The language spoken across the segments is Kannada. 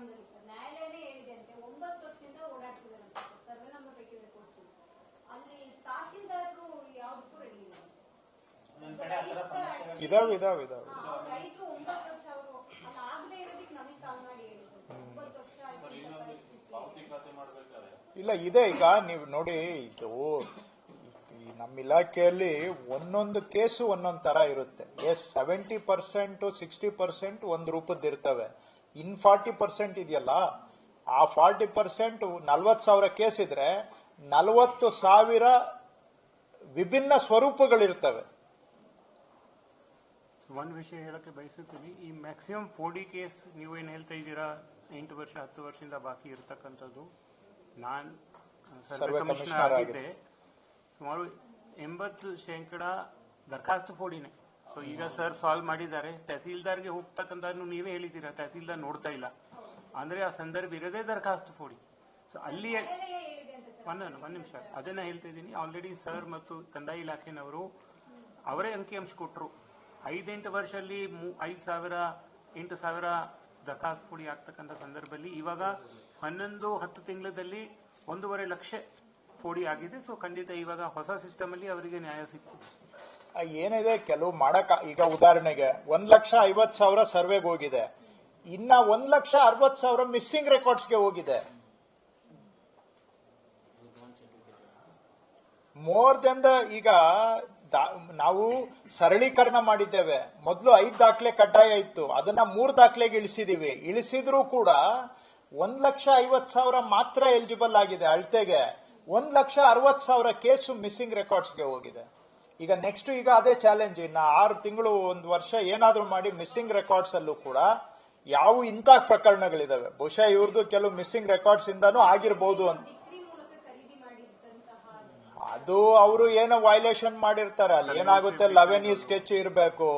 ಗ್ರಾಮದಲ್ಲಿ ನ್ಯಾಯಾಲಯನೇ ಹೇಳಿದೆ ಅಂತೆ 9 ವರ್ಷದಿಂದ ಓಡಾಡ್ತಿದ್ದಾರೆ ಸರ್ವೆ ನಂಬರ್ ಬೇಕಿದ್ರೆ ಕೊಡ್ತೀವಿ. ಅಲ್ಲಿ ತಹಸೀಲ್ದಾರರು ಯಾವುದಕ್ಕೂ ರೆಡಿ ಇಲ್ಲ. ಇದಾವೆ ರೈತರು 9 ವರ್ಷ ಅವರು ಅಲ್ಲಿ ಆಗದೆ ಇರೋದಕ್ಕೆ ನಮಗೆ ಕಾಲ್ ಮಾಡಿ ಹೇಳಿದ್ರು 9 ವರ್ಷ ಇಲ್ಲ ಇದೆ. ಈಗ ನೀವು ನೋಡಿ, ಇದು ನಮ್ಮ ಇಲಾಖೆಯಲ್ಲಿ ಒಂದೊಂದು ಕೇಸು ಒಂದೊಂದು ತರ ಇರುತ್ತೆ. 70% 60% ಒಂದು ರೂಪದ್ದು ಇರ್ತವೆ. ಇನ್ 40% ಇದೆಯಲ್ಲ, ಆ 40% 40,000 ಕೇಸ್ ಇದ್ರೆ 40,000 ವಿಭಿನ್ನ ಸ್ವರೂಪಗಳಿರ್ತವೆ. ಒಂದು ವಿಷಯ ಹೇಳಕ್ಕೆ ಬಯಸುತ್ತೀನಿ, ಈ ಮ್ಯಾಕ್ಸಿಮಮ್ 4D ಕೇಸ್ ನೀವೇನು ಹೇಳ್ತಾ ಇದ್ದೀರಾ, 8 ವರ್ಷ 10 ವರ್ಷದಿಂದ ಬಾಕಿ ಇರತಕ್ಕಂಥದ್ದು. ನಾನು ಸರ್ವೆ ಕಮಿಷನರ್ ಆಗಿದ್ದೆ, ಸುಮಾರು 80% ದರಖಾಸ್ತು 4Dನೇ. ಸೊ ಈಗ ಸರ್ ಸಾಲ್ವ್ ಮಾಡಿದ್ದಾರೆ. ತಹಸೀಲ್ದಾರ್ಗೆ ಹೋಗ್ತಕ್ಕಂಥದ್ದು ನೀವೇ ಹೇಳಿದ್ದೀರಾ, ತಹಸೀಲ್ದಾರ್ ನೋಡ್ತಾ ಇಲ್ಲ ಅಂದ್ರೆ ಆ ಸಂದರ್ಭ ಇರೋದೇ ದರಖಾಸ್ತು 4D. ಸೊ ಅಲ್ಲಿ ಒಂದು ನಿಮಿಷ ಅದನ್ನ ಹೇಳ್ತಾ ಇದ್ದೀನಿ. ಆಲ್ರೆಡಿ ಸರ್ ಮತ್ತು ಕಂದಾಯ ಇಲಾಖೆನವರು ಅವರೇ ಅಂಕಿಅಂಶ ಕೊಟ್ಟರು. 5-8 ವರ್ಷದಲ್ಲಿ 5,000 8,000 ದರಖಾಸ್ತು ಕೂಡಿ ಆಗ್ತಕ್ಕಂಥ ಸಂದರ್ಭದಲ್ಲಿ ಇವಾಗ 11-10 ತಿಂಗಳಲ್ಲಿ 1.5 ಲಕ್ಷ 4D ಆಗಿದೆ. ಸೊ ಖಂಡಿತ ಇವಾಗ ಹೊಸ ಸಿಸ್ಟಮ್ ಅಲ್ಲಿ ಅವರಿಗೆ ನ್ಯಾಯ ಸಿಕ್ತು. ಏನಿದೆ ಕೆಲವು ಮಾಡಕ್, ಈಗ ಉದಾಹರಣೆಗೆ 1,50,000 ಸರ್ವೆಗೆ ಹೋಗಿದೆ, ಇನ್ನ 1,60,000 ಮಿಸ್ಸಿಂಗ್ ರೆಕಾರ್ಡ್ಸ್ಗೆ ಹೋಗಿದೆ. ಮೋರ್ ದೆನ್ ಈಗ ನಾವು ಸರಳೀಕರಣ ಮಾಡಿದ್ದೇವೆ. ಮೊದಲು 5 ದಾಖಲೆ ಕಡ್ಡಾಯ ಇತ್ತು, ಅದನ್ನ 3 ದಾಖಲೆಗೆ ಇಳಿಸಿದೀವಿ. ಇಳಿಸಿದ್ರೂ ಕೂಡ 1,50,000 ಮಾತ್ರ ಎಲಿಜಿಬಲ್ ಆಗಿದೆ ಅಳತೆಗೆ. 1,60,000 ಕೇಸು ಮಿಸ್ಸಿಂಗ್ ರೆಕಾರ್ಡ್ಸ್ಗೆ ಹೋಗಿದೆ. ಈಗ ನೆಕ್ಸ್ಟ್ ಈಗ ಅದೇ ಚಾಲೆಂಜ್. ಇನ್ನ 6 ತಿಂಗಳು 1 ವರ್ಷ ಏನಾದ್ರೂ ಮಾಡಿ ಮಿಸ್ಸಿಂಗ್ ರೆಕಾರ್ಡ್ಸ್ ಅಲ್ಲೂ ಕೂಡ ಯಾವ ಇಂಥ ಪ್ರಕರಣಗಳಿದಾವೆ. ಬಹುಶಃ ಇವ್ರದ್ದು ಕೆಲವು ಮಿಸ್ಸಿಂಗ್ ರೆಕಾರ್ಡ್ಸ್ ಇಂದಾನು ಆಗಿರ್ಬೋದು ಅಂತ. ಅದು ಅವರು ಏನೋ ವೈಲೇಷನ್ ಮಾಡಿರ್ತಾರೆ. ಅಲ್ಲಿ ಏನಾಗುತ್ತೆ, 11E ಸ್ಕೆಚ್ ಇರಬೇಕು,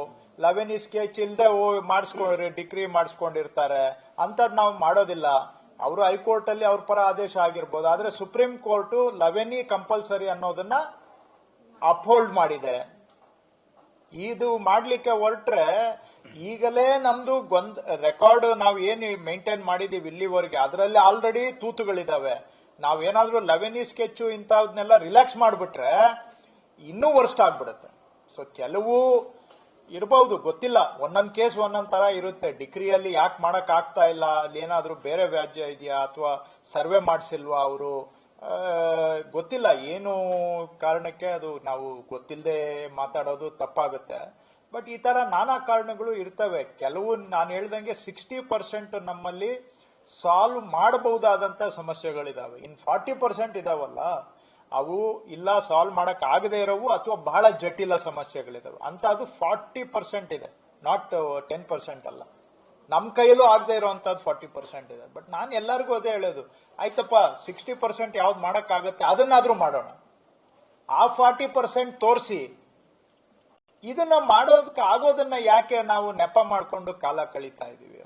11E ಸ್ಕೆಚ್ ಇಲ್ಲದೆ ಡಿಗ್ರಿ ಮಾಡಿಸ್ಕೊಂಡಿರ್ತಾರೆ. ಅಂತದ್ ನಾವು ಮಾಡೋದಿಲ್ಲ. ಅವರು ಹೈಕೋರ್ಟ್ ಅಲ್ಲಿ ಅವ್ರ ಪರ ಆದೇಶ ಆಗಿರ್ಬೋದು, ಆದ್ರೆ ಸುಪ್ರೀಂ ಕೋರ್ಟ್ 11E ಕಂಪಲ್ಸರಿ ಅನ್ನೋದನ್ನ ಅಪ್ಹೋಲ್ಡ್ ಮಾಡಿದೆ. ಇದು ಮಾಡ್ಲಿಕ್ಕೆ ಹೊರಟ್ರೆ ಈಗಲೇ ನಮ್ದು ರೆಕಾರ್ಡ್ ನಾವು ಏನು ಮೇಂಟೈನ್ ಮಾಡಿದೀವಿ ಇಲ್ಲಿವರೆಗೆ, ಅದರಲ್ಲಿ ಆಲ್ರೆಡಿ ತೂತುಗಳಿದಾವೆ. ನಾವೇನಾದ್ರೂ 11E ಸ್ಕೆಚ್ ಇಂಥವ್ನೆಲ್ಲ ರಿಲ್ಯಾಕ್ಸ್ ಮಾಡ್ಬಿಟ್ರೆ ಇನ್ನೂ ವರ್ಸ್ಟ್ ಆಗ್ಬಿಡುತ್ತೆ. ಸೊ ಕೆಲವು ಇರಬಹುದು, ಗೊತ್ತಿಲ್ಲ, ಒಂದೊಂದ್ ಕೇಸ್ ಒಂದೊಂದ್ ತರ ಇರುತ್ತೆ. ಡಿಗ್ರಿಯಲ್ಲಿ ಯಾಕೆ ಮಾಡಕ್ ಆಗ್ತಾ ಇಲ್ಲ, ಅಲ್ಲಿ ಏನಾದ್ರೂ ಬೇರೆ ವ್ಯಾಜ್ಯ ಇದೆಯಾ ಅಥವಾ ಸರ್ವೆ ಮಾಡಿಸಿಲ್ವಾ ಅವರು, ಗೊತ್ತಿಲ್ಲ ಏನು ಕಾರಣಕ್ಕೆ. ಅದು ನಾವು ಗೊತ್ತಿಲ್ಲದೆ ಮಾತಾಡೋದು ತಪ್ಪಾಗುತ್ತೆ. ಬಟ್ ಈ ತರ ನಾನಾ ಕಾರಣಗಳು ಇರ್ತವೆ. ಕೆಲವು ನಾನು ಹೇಳ್ದಂಗೆ 60% ನಮ್ಮಲ್ಲಿ ಸಾಲ್ವ್ ಮಾಡಬಹುದಾದಂತ ಸಮಸ್ಯೆಗಳಿದಾವೆ. ಇನ್ 40% ಇದಾವಲ್ಲ, ಅವು ಇಲ್ಲ ಸಾಲ್ವ್ ಮಾಡಕ್ ಆಗದೆ ಇರೋವು ಅಥವಾ ಬಹಳ ಜಟಿಲ ಸಮಸ್ಯೆಗಳಿದಾವೆ ಅಂತ. ಅದು 40% ಇದೆ, ನಾಟ್ 10% ಅಲ್ಲ. ನಮ್ ಕೈಯಲ್ಲೂ ಆಗದೆ ಇರುವಂತದ್ದು 40% ಇದೆ. ಬಟ್ ನಾನು ಎಲ್ಲರಿಗೂ ಅದೇ ಹೇಳೋದು, ಆಯ್ತಪ್ಪ 60% ಯಾವ್ದು ಮಾಡಕ್ ಆಗತ್ತೆ ಅದನ್ನಾದ್ರೂ ಮಾಡೋಣ. ಆ 40% ತೋರಿಸಿ ಇದನ್ನ ಮಾಡೋದಕ್ಕೆ ಆಗೋದನ್ನ ಯಾಕೆ ನಾವು ನೆಪ ಮಾಡ್ಕೊಂಡು ಕಾಲ ಕಳೀತಾ ಇದೀವಿ.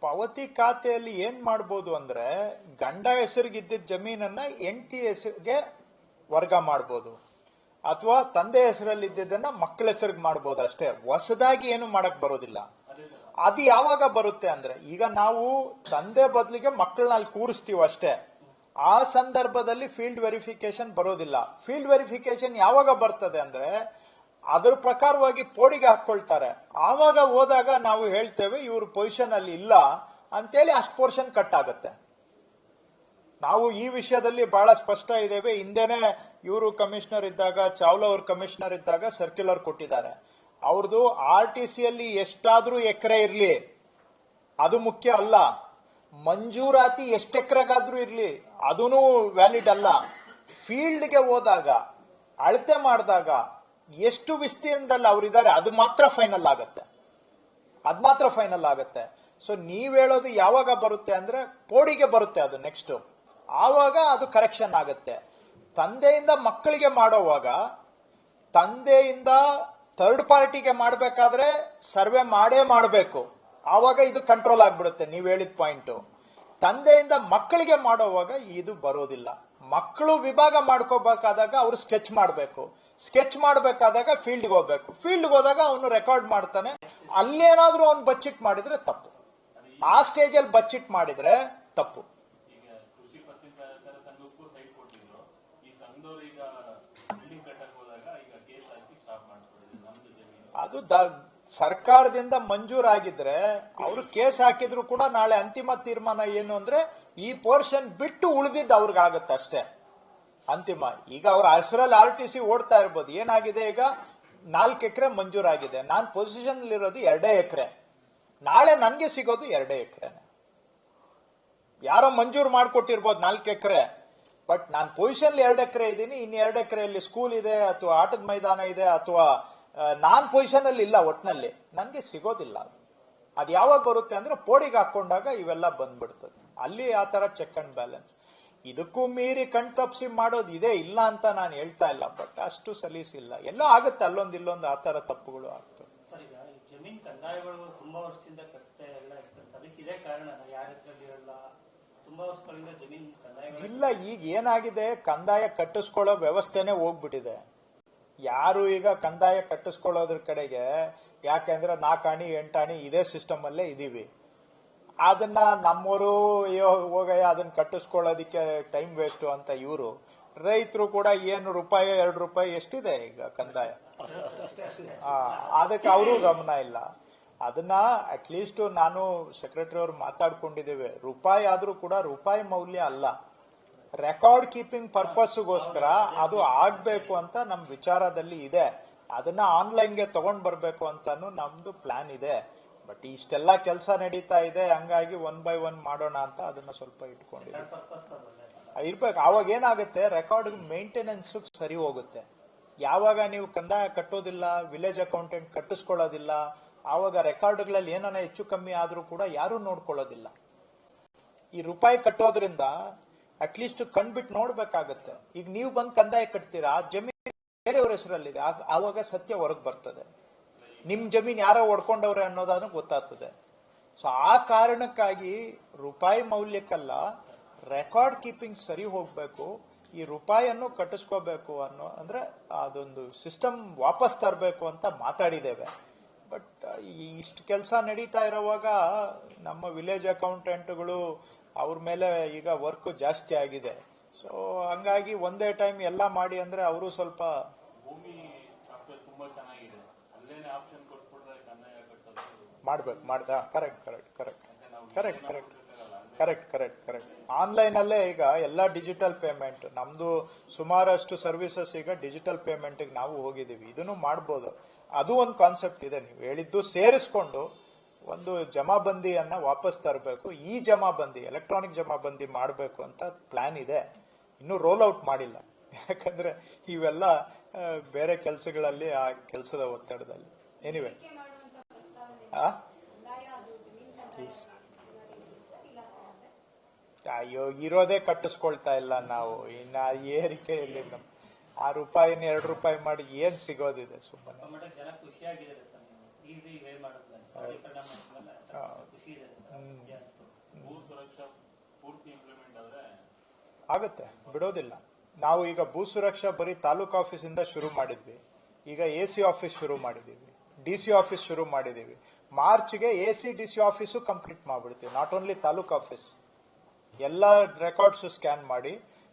ಪಾವತಿ ಖಾತೆಯಲ್ಲಿ ಏನ್ ಮಾಡ್ಬೋದು ಅಂದ್ರೆ, ಗಂಡ ಹೆಸರಿಗಿದ್ದ ಜಮೀನನ್ನ ಹೆಂಡತಿ ಹೆಸರಿಗೆ ವರ್ಗ ಮಾಡ್ಬೋದು, ಅಥವಾ ತಂದೆ ಹೆಸರಲ್ಲಿ ಇದ್ದದನ್ನ ಮಕ್ಕಳ ಹೆಸರಿಗೆ ಮಾಡ್ಬೋದು ಅಷ್ಟೇ. ಹೊಸದಾಗಿ ಏನು ಮಾಡಕ್ ಬರೋದಿಲ್ಲ. ಅದು ಯಾವಾಗ ಬರುತ್ತೆ ಅಂದ್ರೆ, ಈಗ ನಾವು ತಂದೆ ಬದಲಿಗೆ ಮಕ್ಕಳನ್ನ ಅಲ್ಲಿ ಕೂರಿಸ್ತೀವಿ ಅಷ್ಟೇ. ಆ ಸಂದರ್ಭದಲ್ಲಿ ಫೀಲ್ಡ್ ವೆರಿಫಿಕೇಶನ್ ಬರೋದಿಲ್ಲ. ಫೀಲ್ಡ್ ವೆರಿಫಿಕೇಶನ್ ಯಾವಾಗ ಬರ್ತದೆ ಅಂದ್ರೆ, ಅದ್ರ ಪ್ರಕಾರವಾಗಿ ಪೋಡಿಗೆ ಹಾಕೊಳ್ತಾರೆ. ಆವಾಗ ಹೋದಾಗ ನಾವು ಹೇಳ್ತೇವೆ ಇವ್ರ ಪೊಸಿಷನ್ ಅಲ್ಲಿ ಇಲ್ಲ ಅಂತೇಳಿ ಅಷ್ಟು ಪೋರ್ಷನ್ ಕಟ್ ಆಗುತ್ತೆ. ನಾವು ಈ ವಿಷಯದಲ್ಲಿ ಬಹಳ ಸ್ಪಷ್ಟ ಇದ್ದೇವೆ. ಹಿಂದೆನೆ ಇವರು ಕಮಿಷನರ್ ಇದ್ದಾಗ, ಚಾವ್ಲಾ ಅವ್ರ ಕಮಿಷನರ್ ಇದ್ದಾಗ ಸರ್ಕ್ಯುಲರ್ ಕೊಟ್ಟಿದ್ದಾರೆ. ಅವ್ರದ್ದು RTC ಅಲ್ಲಿ ಎಷ್ಟಾದ್ರೂ ಎಕರೆ ಇರ್ಲಿ ಅದು ಮುಖ್ಯ ಅಲ್ಲ, ಮಂಜೂರಾತಿ ಎಷ್ಟು ಎಕರೆಗಾದ್ರೂ ಇರ್ಲಿ ಅದೂ ವ್ಯಾಲಿಡ್ ಅಲ್ಲ. ಫೀಲ್ಡ್ಗೆ ಹೋದಾಗ ಅಳತೆ ಮಾಡಿದಾಗ ಎಷ್ಟು ವಿಸ್ತೀರ್ಣದಲ್ಲಿ ಅವರಿದ್ದಾರೆ ಅದು ಮಾತ್ರ ಫೈನಲ್ ಆಗತ್ತೆ. ಸೊ ನೀವ್ ಹೇಳೋದು ಯಾವಾಗ ಬರುತ್ತೆ ಅಂದ್ರೆ, ಪೋಡಿಗೆ ಬರುತ್ತೆ ಅದು ನೆಕ್ಸ್ಟ್. ಆವಾಗ ಅದು ಕರೆಕ್ಷನ್ ಆಗುತ್ತೆ. ತಂದೆಯಿಂದ ಮಕ್ಕಳಿಗೆ ಮಾಡೋವಾಗ ತಂದೆಯಿಂದ ಥರ್ಡ್ ಪಾರ್ಟಿಗೆ ಮಾಡಬೇಕಾದ್ರೆ ಸರ್ವೆ ಮಾಡಬೇಕು, ಆವಾಗ ಇದು ಕಂಟ್ರೋಲ್ ಆಗ್ಬಿಡುತ್ತೆ. ನೀವು ಹೇಳಿದ ಪಾಯಿಂಟ್. ತಂದೆಯಿಂದ ಮಕ್ಕಳಿಗೆ ಮಾಡೋವಾಗ ಇದು ಬರೋದಿಲ್ಲ. ಮಕ್ಕಳು ವಿಭಾಗ ಮಾಡ್ಕೋಬೇಕಾದಾಗ ಅವರು ಸ್ಕೆಚ್ ಮಾಡಬೇಕು, ಸ್ಕೆಚ್ ಮಾಡಬೇಕಾದಾಗ ಫೀಲ್ಡ್ಗೆ ಹೋಗ್ಬೇಕು, ಫೀಲ್ಡ್ಗೆ ಹೋದಾಗ ಅವನು ರೆಕಾರ್ಡ್ ಮಾಡ್ತಾನೆ. ಅಲ್ಲೇನಾದ್ರೂ ಅವ್ನು ಬಚ್ಚಿಟ್ ಮಾಡಿದ್ರೆ ತಪ್ಪು, ಆ ಸ್ಟೇಜಲ್ಲಿ ಬಚ್ಚಿಟ್ ಮಾಡಿದ್ರೆ ತಪ್ಪು. ಅದು ಸರ್ಕಾರದಿಂದ ಮಂಜೂರಾಗಿದ್ರೆ ಅವರು ಕೇಸ್ ಹಾಕಿದ್ರು ಕೂಡ ನಾಳೆ ಅಂತಿಮ ತೀರ್ಮಾನ ಏನು ಅಂದ್ರೆ ಈ ಪೋರ್ಷನ್ ಬಿಟ್ಟು ಉಳಿದಿದ್ದು ಅವ್ರಿಗಾಗತ್ತೆ ಅಷ್ಟೇ ಅಂತಿಮ. ಈಗ ಅವ್ರ ಹೆಸರಲ್ಲಿ RTC ಓಡ್ತಾ ಇರ್ಬೋದು. ಏನಾಗಿದೆ, ಈಗ 4 ಎಕರೆ ಮಂಜೂರಾಗಿದೆ, ನಾನ್ ಪೊಸಿಷನ್ ಇರೋದು 2 ಎಕರೆ, ನಾಳೆ ನನ್ಗೆ ಸಿಗೋದು 2 ಎಕರೆನೆ. ಯಾರೋ ಮಂಜೂರು ಮಾಡ್ಕೊಟ್ಟಿರ್ಬೋದು 4 ಎಕರೆ, ಬಟ್ ನಾನ್ ಪೊಸಿಷನ್ 2 ಎಕರೆ ಇದ್ದೀನಿ, ಇನ್ನು 2 ಎಕರೆಯಲ್ಲಿ ಸ್ಕೂಲ್ ಇದೆ ಅಥವಾ ಆಟದ ಮೈದಾನ ಇದೆ ಅಥವಾ ನಾನ್ ಪೊಸಿಷನ್ ಅಲ್ಲಿ ಇಲ್ಲ, ಒಟ್ನಲ್ಲಿ ನನ್ಗೆ ಸಿಗೋದಿಲ್ಲ. ಅದು ಯಾವಾಗ ಬರುತ್ತೆ ಅಂದ್ರೆ ಪೋಡಿಗೆ ಹಾಕೊಂಡಾಗ ಇವೆಲ್ಲ ಬಂದ್ಬಿಡ್ತದೆ. ಅಲ್ಲಿ ಆ ತರ ಚೆಕ್ ಅಂಡ್ ಬ್ಯಾಲೆನ್ಸ್. ಇದಕ್ಕೂ ಮೀರಿ ಕಣ್ತಪ್ಸಿ ಮಾಡೋದು ಇದೆ, ಇಲ್ಲ ಅಂತ ನಾನು ಹೇಳ್ತಾ ಇಲ್ಲ, ಬಟ್ ಅಷ್ಟು ಸಲೀಸಿಲ್ಲ. ಎಲ್ಲ ಆಗುತ್ತೆ ಅಲ್ಲೊಂದು ಇಲ್ಲೊಂದು ಆ ತರ ತಪ್ಪುಗಳು ಆಗ್ತವೆ. ಜಮೀನ್ ಕಂದಾಯಗಳು ತುಂಬಾ ವರ್ಷದಿಂದ ಕಟ್ಟೆ ಎಲ್ಲ ಅದಕ್ಕೆ ಇದೇ ಕಾರಣ, ಯಾರ ಹೆಸರಲ್ಲಿ ಇರಲ್ಲ, ತುಂಬಾ ವರ್ಷಗಳಿಂದ ಜಮೀನ್ ಕಂದಾಯ ಇಲ್ಲ. ಈಗ ಏನಾಗಿದೆ, ಕಂದಾಯ ಕಟ್ಟಿಸ್ಕೊಳ್ಳೋ ವ್ಯವಸ್ಥೆನೆ ಹೋಗ್ಬಿಟ್ಟಿದೆ. ಯಾರು ಈಗ ಕಂದಾಯ ಕಟ್ಟಿಸ್ಕೊಳ್ಳೋದ್ರ ಕಡೆಗೆ, ಯಾಕೆಂದ್ರೆ 4 ಆಣಿ 8 ಆಣಿ ಇದೇ ಸಿಸ್ಟಮ್ ಅಲ್ಲೇ ಇದೀವಿ. ಅದನ್ನ ನಮ್ಮವರು ಹೋಗಯ್ಯ ಅದನ್ನ ಕಟ್ಟಿಸ್ಕೊಳ್ಳೋದಿಕ್ಕೆ ಟೈಮ್ ವೇಸ್ಟ್ ಅಂತ ಇವರು. ರೈತರು ಕೂಡ ಏನು ರೂಪಾಯಿ 2 ರೂಪಾಯಿ ಎಷ್ಟಿದೆ ಈಗ ಕಂದಾಯ, ಅದಕ್ಕೆ ಅವರು ಗಮನ ಇಲ್ಲ. ಅದನ್ನ ಅಟ್ಲೀಸ್ಟ್ ನಾನು ಸೆಕ್ರೆಟರಿ ಅವರು ಮಾತಾಡ್ಕೊಂಡಿದ್ದೇವೆ, ರೂಪಾಯಿ ಆದ್ರೂ ಕೂಡ ರೂಪಾಯಿ ಮೌಲ್ಯ ಅಲ್ಲ, ರೆಕಾರ್ಡ್ ಕೀಪಿಂಗ್ ಪರ್ಪಸ್ಗೋಸ್ಕರ ಅದು ಆಗ್ಬೇಕು ಅಂತ ನಮ್ ವಿಚಾರದಲ್ಲಿ ಇದೆ. ಅದನ್ನ ಆನ್ಲೈನ್ಗೆ ತಗೊಂಡ್ ಬರ್ಬೇಕು ಅಂತಾನು ನಮ್ದು ಪ್ಲಾನ್ ಇದೆ. ಬಟ್ ಇಷ್ಟೆಲ್ಲ ಕೆಲಸ ನಡೀತಾ ಇದೆ, ಹಂಗಾಗಿ 1 by 1 ಮಾಡೋಣ ಅಂತ ಅದನ್ನ ಸ್ವಲ್ಪ ಇಟ್ಕೊಂಡಿದ್ದೀವಿ. ಇರ್ಬೇಕು. ಅವಾಗ ಏನಾಗುತ್ತೆ, ರೆಕಾರ್ಡ್ ಮೇಂಟೆನೆನ್ಸ್ ಸರಿ ಹೋಗುತ್ತೆ. ಯಾವಾಗ ನೀವು ಕಂದಾಯ ಕಟ್ಟೋದಿಲ್ಲ, ವಿಲೇಜ್ ಅಕೌಂಟೆಂಟ್ ಕಟ್ಟಿಸ್ಕೊಳ್ಳೋದಿಲ್ಲ, ಆವಾಗ ರೆಕಾರ್ಡ್ಗಳಲ್ಲಿ ಏನಾನ ಹೆಚ್ಚು ಕಮ್ಮಿ ಆದ್ರೂ ಕೂಡ ಯಾರು ನೋಡ್ಕೊಳ್ಳೋದಿಲ್ಲ. ಈ ರೂಪಾಯಿ ಕಟ್ಟೋದ್ರಿಂದ ಅಟ್ಲೀಸ್ಟ್ ಕಣ್ಬಿಟ್ಟು ನೋಡ್ಬೇಕಾಗತ್ತೆ. ಈಗ ನೀವು ಬಂದು ಕಂದಾಯ ಕಟ್ತೀರಾ, ಜಮೀನು ಬೇರೆಯವ್ರ ಹೆಸರಲ್ಲಿದೆ, ಆವಾಗ ಸತ್ಯ ಹೊರಗೆ ಬರ್ತದೆ. ನಿಮ್ ಜಮೀನ್ ಯಾರೋ ಹೊಡ್ಕೊಂಡವ್ರೆ ಅನ್ನೋದನ್ನು ಗೊತ್ತಾಗ್ತದೆ. ಸೊ ಆ ಕಾರಣಕ್ಕಾಗಿ ರೂಪಾಯಿ ಮೌಲ್ಯಕ್ಕಲ್ಲ, ರೆಕಾರ್ಡ್ ಕೀಪಿಂಗ್ ಸರಿ ಹೋಗ್ಬೇಕು. ಈ ರೂಪಾಯಿಯನ್ನು ಕಟ್ಟಿಸ್ಕೋಬೇಕು ಅನ್ನೋ ಅಂದ್ರೆ ಅದೊಂದು ಸಿಸ್ಟಮ್ ವಾಪಸ್ ತರಬೇಕು ಅಂತ ಮಾತಾಡಿದ್ದೇವೆ. ಬಟ್ ಇಷ್ಟು ಕೆಲಸ ನಡೀತಾ ಇರೋವಾಗ ನಮ್ಮ ವಿಲೇಜ್ ಅಕೌಂಟೆಂಟ್ಗಳು ಅವ್ರ ಮೇಲೆ ಈಗ ವರ್ಕ್ ಜಾಸ್ತಿ ಆಗಿದೆ. ಸೊ ಹಂಗಾಗಿ ಒಂದೇ ಟೈಮ್ ಎಲ್ಲ ಮಾಡಿ ಅಂದ್ರೆ ಅವರು ಸ್ವಲ್ಪ ಭೂಮಿ ಸಾಫ್ಟ್ವೇರ್ ತುಂಬಾ ಚೆನ್ನಾಗಿದೆ, ಅಲ್ಲೇನೆ ಆಪ್ಷನ್ ಕೊಟ್ಬಿಟ್ರೆ ಕಂದಾಯ ಕಟ್ಟೋದು ಮಾಡ್ದ. ಕರೆಕ್ಟ್. ಆನ್ಲೈನ್ ಅಲ್ಲೇ ಈಗ ಎಲ್ಲ ಡಿಜಿಟಲ್ ಪೇಮೆಂಟ್, ನಮ್ದು ಸುಮಾರಷ್ಟು ಸರ್ವಿಸಸ್ ಈಗ ಡಿಜಿಟಲ್ ಪೇಮೆಂಟ್ ನಾವು ಹೋಗಿದ್ದೀವಿ. ಇದನ್ನು ಮಾಡ್ಬೋದು. ಅದು ಒಂದು ಕಾನ್ಸೆಪ್ಟ್ ಇದೆ, ನೀವು ಹೇಳಿದ್ದು ಸೇರಿಸ್ಕೊಂಡು ಒಂದು ಜಮಾಬಂದಿಯನ್ನ ವಾಪಸ್ ತರಬೇಕು. ಈ ಜಮಾಬಂದಿ ಎಲೆಕ್ಟ್ರಾನಿಕ್ ಜಮಾಬಂದಿ ಮಾಡಬೇಕು ಅಂತ ಪ್ಲಾನ್ ಇದೆ, ಇನ್ನೂ ರೋಲ್ ಔಟ್ ಮಾಡಿಲ್ಲ. ಯಾಕಂದ್ರೆ ಇವೆಲ್ಲ ಬೇರೆ ಕೆಲಸಗಳಲ್ಲಿ ಆ ಕೆಲಸದ ಒತ್ತಡದಲ್ಲಿ. ಎನಿವೆ, ಅಯ್ಯೋ ಇರೋದೇ ಕಟ್ಟಿಸ್ಕೊಳ್ತಾ ಇಲ್ಲ ನಾವು, ಇನ್ನ ಏರಿಕೆ ಇಲ್ಲಿ ಆ ರೂಪಾಯಿನ 2 ರೂಪಾಯಿ ಮಾಡಿ ಏನ್ ಸಿಗೋದಿದೆ ಸುಮ್ಮನೆ. ಜನ ಖುಷಿಯಾಗಿದ್ದಾರೆ ಸರ್, ಈಸಿ ವೇ ಮಾಡೋದು ಭೂ ಸುರಕ್ಷಾ ಪೂರ್ತಿ ಇಂಪ್ಲಿಮೆಂಟ್ ಆದ್ರೆ ಆಗುತ್ತೆ, ಬಿಡೋದಿಲ್ಲ. ನಾವು ಈಗ ಭೂ ಸುರಕ್ಷಾ ಬರೀ ತಾಲೂಕು ಆಫೀಸಿಂದ ಶುರು ಮಾಡಿದ್ವಿ, ಈಗ AC ಆಫೀಸ್ ಶುರು ಮಾಡಿದೀವಿ, DC ಆಫೀಸ್ ಶುರು ಮಾಡಿದೀವಿ. ಮಾರ್ಚ್ಗೆ AC DC ಆಫೀಸು ಕಂಪ್ಲೀಟ್ ಮಾಡ್ಬಿಡ್ತೀವಿ. ನಾಟ್ ಓನ್ಲಿ ತಾಲೂಕು ಆಫೀಸ್, ಎಲ್ಲ ರೆಕಾರ್ಡ್ಸ್ ಸ್ಕ್ಯಾನ್ ಮಾಡಿ.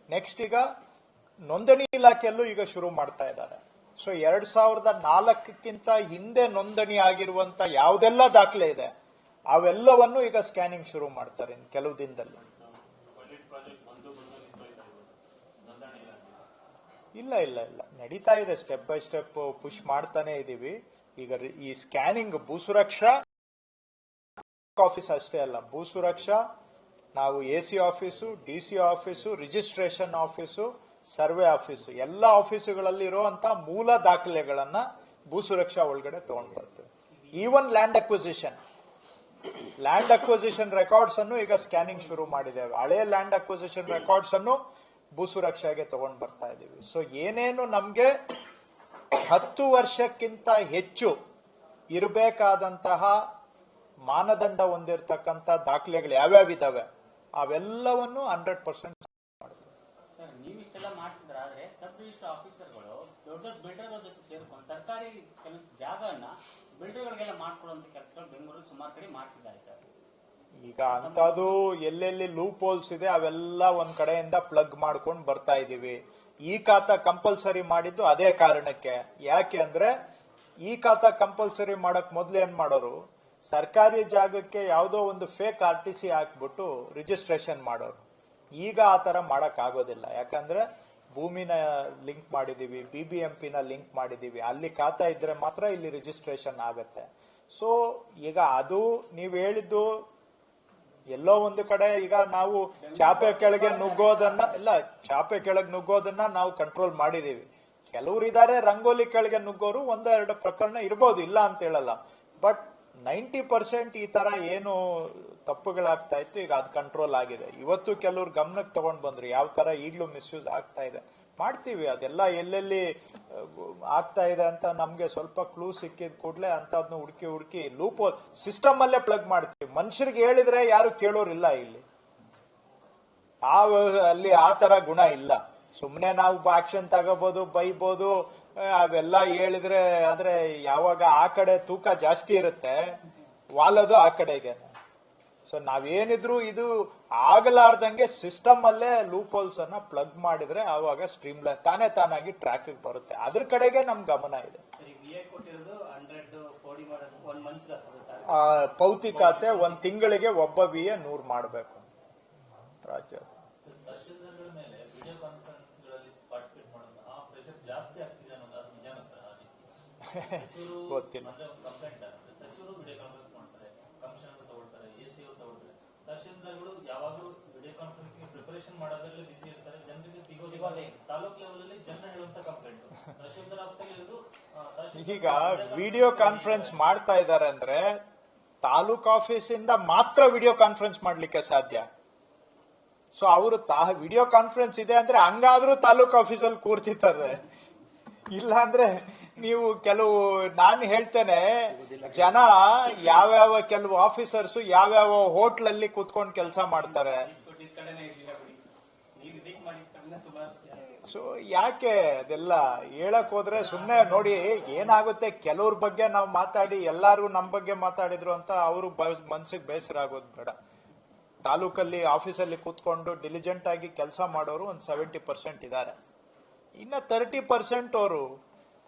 ನೆಕ್ಸ್ಟ್ ಈಗ ನೋಂದಣಿ ಇಲಾಖೆಯಲ್ಲೂ ಈಗ ಶುರು ಮಾಡ್ತಾ ಇದ್ದಾರೆ. ಸೊ 2004ಕ್ಕಿಂತ ಹಿಂದೆ ನೋಂದಣಿ ಆಗಿರುವಂತ ಯಾವುದೆಲ್ಲ ದಾಖಲೆ ಇದೆ ಅವೆಲ್ಲವನ್ನು ಈಗ ಸ್ಕ್ಯಾನಿಂಗ್ ಶುರು ಮಾಡ್ತಾರೆ ಕೆಲವು ದಿನದಲ್ಲಿ. ಇಲ್ಲ ನಡೀತಾ ಇದೆ, ಸ್ಟೆಪ್ ಬೈ ಸ್ಟೆಪ್ ಪುಷ್ ಮಾಡ್ತಾನೆ ಇದೀವಿ. ಈಗ ಈ ಸ್ಕ್ಯಾನಿಂಗ್ ಭೂ ಸುರಕ್ಷಾ ಆಫೀಸ್ ಅಷ್ಟೇ ಅಲ್ಲ, ಭೂ ಸುರಕ್ಷಾ ನಾವು AC office, DC office, registration office, survey office, ಎಲ್ಲ ಆಫೀಸುಗಳಲ್ಲಿ ಇರುವಂತ ಮೂಲ ದಾಖಲೆಗಳನ್ನ ಭೂ ಸುರಕ್ಷಾ ಒಳಗಡೆ ತಗೊಂಡ್ ಬರ್ತೇವೆ. ಈವನ್ ಲ್ಯಾಂಡ್ ಅಕ್ವಿಸಿಷನ್ ರೆಕಾರ್ಡ್ಸ್ ಅನ್ನು ಈಗ ಸ್ಕ್ಯಾನಿಂಗ್ ಶುರು ಮಾಡಿದ್ದೇವೆ. ಹಳೆಯ ಲ್ಯಾಂಡ್ ಅಕ್ವಿಸಿಷನ್ ರೆಕಾರ್ಡ್ಸ್ ಅನ್ನು ಭೂ ಸುರಕ್ಷಾಗೆ ತಗೊಂಡ್ ಬರ್ತಾ ಇದೀವಿ. ಸೊ ಏನೇನು ನಮ್ಗೆ 10 ವರ್ಷಕ್ಕಿಂತ ಹೆಚ್ಚು ಇರಬೇಕಾದಂತಹ ಮಾನದಂಡ ಹೊಂದಿರತಕ್ಕಂಥ ದಾಖಲೆಗಳು ಯಾವ್ಯಾವ ಇದಾವೆ ಅವೆಲ್ಲವನ್ನು 100% ಸರ್ ನೀವಿಷ್ಟೆಲ್ಲ ಮಾಡ್ತಿದ್ರ ಆದ್ರೆ ಸಬ್ ರಿಜಿಸ್ಟರ್ ಆಫೀಸರ್ಗಳು ದೊಡ್ಡ ದೊಡ್ಡ ಬಿಲ್ಡರ್ಗಳ ಜೊತೆ ಸೇರ್ಕೊಂಡು ಸರ್ಕಾರಿ ಕೆಲಸ ಜಾಗವನ್ನ ಬಿಲ್ಡರ್ಗಳಿಗೆಲ್ಲ ಮಾಡ್ಕೊಡುವಂತ ಕೆಲಸಗಳು ಬೆಂಗಳೂರಲ್ಲಿ ಸುಮಾರು ಕಡೆ ಮಾಡ್ತಿದ್ದಾರೆ ಸರ್. ಈಗ ಅಂತದ್ದು ಎಲ್ಲೆಲ್ಲಿ ಲೂಪ್ ಹೋಲ್ಸ್ ಇದೆ ಅವೆಲ್ಲ ಒಂದ್ ಕಡೆಯಿಂದ ಪ್ಲಗ್ ಮಾಡ್ಕೊಂಡು ಬರ್ತಾ ಇದೀವಿ. ಈ ಖಾತಾ ಕಂಪಲ್ಸರಿ ಮಾಡಿದ್ದು ಅದೇ ಕಾರಣಕ್ಕೆ. ಯಾಕೆ ಅಂದ್ರೆ ಈ ಖಾತಾ ಕಂಪಲ್ಸರಿ ಮಾಡಕ್ ಮೊದ್ಲು ಏನ್ ಮಾಡೋರು, ಸರ್ಕಾರಿ ಜಾಗಕ್ಕೆ ಯಾವುದೋ ಒಂದು ಫೇಕ್ RTC ಹಾಕ್ಬಿಟ್ಟು ರಿಜಿಸ್ಟ್ರೇಷನ್ ಮಾಡೋರು. ಈಗ ಆ ತರ ಮಾಡಕ್ ಆಗೋದಿಲ್ಲ. ಯಾಕಂದ್ರೆ ಭೂಮಿನ ಲಿಂಕ್ ಮಾಡಿದೀವಿ, BBMP ನ ಲಿಂಕ್ ಮಾಡಿದೀವಿ, ಅಲ್ಲಿ ಖಾತಾ ಇದ್ರೆ ಮಾತ್ರ ಇಲ್ಲಿ ರಿಜಿಸ್ಟ್ರೇಷನ್ ಆಗತ್ತೆ. ಸೊ ಈಗ ಅದು ನೀವ್ ಹೇಳಿದ್ದು ಎಲ್ಲೋ ಒಂದು ಕಡೆ ಈಗ ನಾವು ಚಾಪೆ ಕೆಳಗೆ ನುಗ್ಗೋದನ್ನ ನಾವು ಕಂಟ್ರೋಲ್ ಮಾಡಿದೀವಿ. ಕೆಲವರು ಇದಾರೆ ರಂಗೋಲಿ ಕೆಳಗೆ ನುಗ್ಗೋರು, 1-2 ಪ್ರಕರಣ ಇರ್ಬೋದು, ಇಲ್ಲ ಅಂತ ಹೇಳಲ್ಲ. ಬಟ್ 90% ಈ ತರ ಏನು ತಪ್ಪುಗಳಾಗ್ತಾ ಇತ್ತು, ಈಗ ಅದು ಕಂಟ್ರೋಲ್ ಆಗಿದೆ. ಇವತ್ತು ಕೆಲವ್ರು ಗಮನಕ್ಕೆ ತಗೊಂಡ್ ಬಂದ್ರು ಯಾವ ತರ ಈಗ್ಲೂ ಮಿಸ್ಯೂಸ್ ಆಗ್ತಾ ಇದೆ. ಮಾಡ್ತೀವಿ ಅದೆಲ್ಲ ಎಲ್ಲೆಲ್ಲಿ ಆಗ್ತಾ ಇದೆ ಅಂತ ನಮ್ಗೆ ಸ್ವಲ್ಪ ಕ್ಲೂ ಸಿಕ್ಕಿದ ಕೂಡಲೇ ಅಂತದ್ನ ಹುಡುಕಿ ಲೂಪ್ ಸಿಸ್ಟಮ್ ಅಲ್ಲೇ ಪ್ಲಗ್ ಮಾಡ್ತೀವಿ. ಮನುಷ್ಯರಿಗೆ ಹೇಳಿದ್ರೆ ಯಾರು ಕೇಳೋರಿಲ್ಲ ಇಲ್ಲಿ. ಅಲ್ಲಿ ಆ ತರ ಗುಣ ಇಲ್ಲ. ಸುಮ್ನೆ ನಾವು ಆಕ್ಷನ್ ತಗೋಬಹುದು, ಬೈಬಹುದು, ಅವೆಲ್ಲ ಹೇಳಿದ್ರೆ ಆದ್ರೆ ಯಾವಾಗ ಆ ಕಡೆ ತೂಕ ಜಾಸ್ತಿ ಇರುತ್ತೆ ವಾಲದು ಆ ಕಡೆಗೆ. ಸೊ ನಾವೇನಿದ್ರು ಇದು ಆಗಲಾರ್ದಂಗೆ ಸಿಸ್ಟಮ್ ಅಲ್ಲೇ ಲೂಪ್ ಹೋಲ್ಸ್ ಅನ್ನ ಪ್ಲಗ್ ಮಾಡಿದ್ರೆ ಆವಾಗ ಸ್ಟ್ರೀಮ್ ಲೈನ್ ತಾನಾಗಿ ಟ್ರ್ಯಾಕ್ ಬರುತ್ತೆ. ಅದ್ರ ಕಡೆಗೆ ನಮ್ ಗಮನ ಇದೆ. ಪೌತಿ ಖಾತೆ 1 ತಿಂಗಳಿಗೆ ಒಬ್ಬ VA 100 ಮಾಡಬೇಕು. ರಾಜ್ಯ ಗೊತ್ತಿಲ್ಲ. ತಹಶೀಲ್ದಾರ್ಗಳು ಯಾವಾಗಲೂ ವಿಡಿಯೋ ಕಾನ್ಫರೆನ್ಸ್ ಪ್ರಿಪರೇಷನ್ ಮಾಡೋದ್ರಲ್ಲಿ ಬಿಸಿ ಇರ್ತಾರೆ, ಜನರಿಗೆ ಸಿಗೋದಿಲ್ಲ. ತಾಲೂಕ್ ಲೆವೆಲ್ ಅಲ್ಲಿ ಜನ ಹೇಳುವಂತ ಕಂಪ್ಲೇಂಟ್ ತಹಶೀಲ್ದಾರ್ ಆಫೀಸಲ್ಲಿ ಈಗ ವಿಡಿಯೋ ಕಾನ್ಫರೆನ್ಸ್ ಮಾಡ್ತಾ ಇದ್ದಾರೆ ಅಂದ್ರೆ ತಾಲೂಕ್ ಆಫೀಸಿಂದ ಮಾತ್ರ ವಿಡಿಯೋ ಕಾನ್ಫರೆನ್ಸ್ ಮಾಡ್ಲಿಕ್ಕೆ ಸಾಧ್ಯ. ಸೊ ಅವರು ವಿಡಿಯೋ ಕಾನ್ಫರೆನ್ಸ್ ಇದೆ ಅಂದ್ರೆ ಹಂಗಾದ್ರೂ ತಾಲೂಕ್ ಆಫೀಸಲ್ಲಿ ಕೂರ್ತಿದ್ದಾರೆ. ಇಲ್ಲ ಅಂದ್ರೆ ನೀವು ಕೆಲವು ನಾನು ಹೇಳ್ತೇನೆ, ಜನ ಯಾವ್ಯಾವ ಕೆಲವು ಆಫೀಸರ್ಸ್ ಯಾವ್ಯಾವ ಹೋಟ್ಲಲ್ಲಿ ಕೂತ್ಕೊಂಡು ಕೆಲಸ ಮಾಡ್ತಾರೆ. ಸೊ ಯಾಕೆ ಅದೆಲ್ಲ ಹೇಳಕ್ ಹೋದ್ರೆ ಸುಮ್ನೆ ನೋಡಿ ಏನಾಗುತ್ತೆ. ಕೆಲವ್ರ ಬಗ್ಗೆ ನಾವು ಮಾತಾಡಿ ಎಲ್ಲಾರು ನಮ್ ಬಗ್ಗೆ ಮಾತಾಡಿದ್ರು ಅಂತ ಅವರು ಮನ್ಸಿಗೆ ಬೇಸರ ಆಗೋದು ಬೇಡ. ತಾಲೂಕಲ್ಲಿ ಆಫೀಸಲ್ಲಿ ಕೂತ್ಕೊಂಡು ಡಿಲಿಜೆಂಟ್ ಆಗಿ ಕೆಲಸ ಮಾಡೋರು ಒಂದು 70% ಇದ್ದಾರೆ. ಇನ್ನ 30%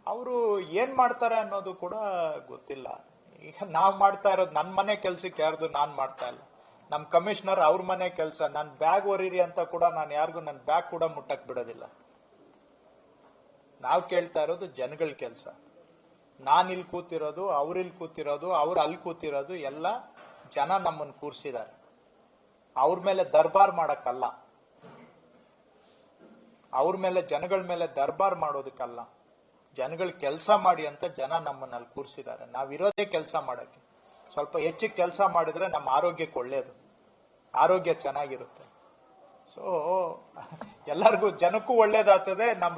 ಅವರು ಏನ್ ಮಾಡ್ತಾರೆ ಅನ್ನೋದು ಕೂಡ ಗೊತ್ತಿಲ್ಲ. ಈಗ ನಾವ್ ಮಾಡ್ತಾ ಇರೋದು ನನ್ನ ಮನೆ ಕೆಲ್ಸಕ್ಕೆ ಯಾರ್ದು ನಾನ್ ಮಾಡ್ತಾ ಇಲ್ಲ. ನಮ್ ಕಮಿಷನರ್ ಅವ್ರ ಮನೆ ಕೆಲಸ, ನನ್ ಬ್ಯಾಗ್ ಹೊರೀರಿ ಅಂತ ಕೂಡ ನಾನು ಯಾರಿಗೂ ನನ್ನ ಬ್ಯಾಗ್ ಕೂಡ ಮುಟ್ಟಕ್ ಬಿಡೋದಿಲ್ಲ. ನಾವ್ ಕೇಳ್ತಾ ಇರೋದು ಜನಗಳ ಕೆಲಸ. ನಾನ್ ಇಲ್ಲಿ ಕೂತಿರೋದು, ಅವ್ರಿಲ್ಲಿ ಕೂತಿರೋದು, ಅವ್ರು ಅಲ್ಲಿ ಕೂತಿರೋದು ಎಲ್ಲ ಜನ ನಮ್ಮನ್ನು ಕೂರ್ಸಿದ್ದಾರೆ. ಅವ್ರ ಮೇಲೆ ದರ್ಬಾರ್ ಮಾಡಕ್ಕಲ್ಲ, ಅವ್ರ ಮೇಲೆ ಜನಗಳ ಮೇಲೆ ದರ್ಬಾರ್ ಮಾಡೋದಕ್ಕಲ್ಲ. ಜನಗಳ ಕೆಲಸ ಮಾಡಿ ಅಂತ ಜನ ನಮ್ಮನ್ನಲ್ಲಿ ಕೂರ್ಸಿದ್ದಾರೆ. ನಾವಿರೋದೇ ಕೆಲಸ ಮಾಡಕ್ಕೆ. ಸ್ವಲ್ಪ ಹೆಚ್ಚಿಗೆ ಕೆಲಸ ಮಾಡಿದ್ರೆ ನಮ್ಮ ಆರೋಗ್ಯಕ್ಕೆ ಒಳ್ಳೇದು, ಆರೋಗ್ಯ ಚೆನ್ನಾಗಿರುತ್ತೆ. ಸೊ ಎಲ್ಲರಿಗೂ ಜನಕ್ಕೂ ಒಳ್ಳೇದಾಗ್ತದೆ. ನಮ್ಮ